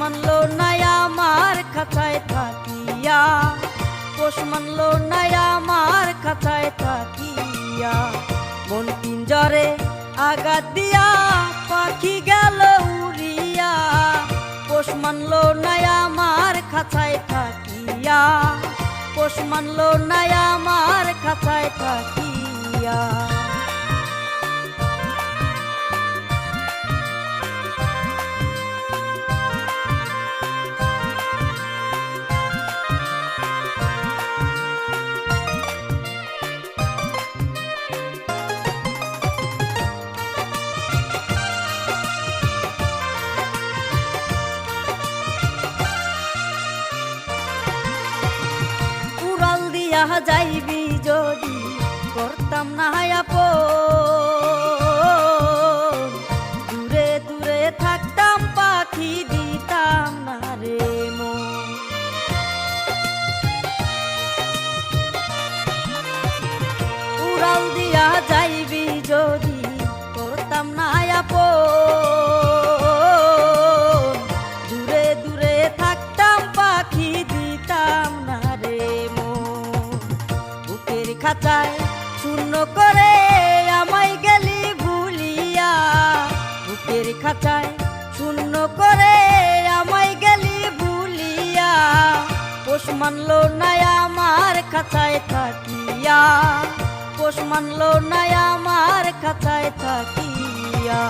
মানলো নাই আমার খাঁচায় থাকিয়া, পোষ মানলো নাই আমার খাঁচায় থাকিয়া। মন পিঞ্জরে আঘাত দিয়া পাখি গেল উড়িয়া, পোষ মানলো নাই আমার খাঁচায় থাকিয়া, পোষ মানলো নাই আমার খাঁচায় থাকিয়া। উড়াল দিয়া যাইবি যদি করতাম না আপন, দূরে দূরে থাকতাম পাখি দিতাম না রে মন। উড়াল দিয়া যাইবি যদি করতাম না আপন, দূরে দূরে থাকতাম পাখি দিতাম না রে মন। বুকের খাঁচায় শূন্য করে আমায় গেলি ভুলিয়া, বুকের খাঁচায় শূন্য করে আমায় গেলি ভুলিয়া। পোষ মানলো নাই আমার খাঁচায় থাকিয়া, পোষ মানলো নাই আমার খাঁচায় থাকিয়া।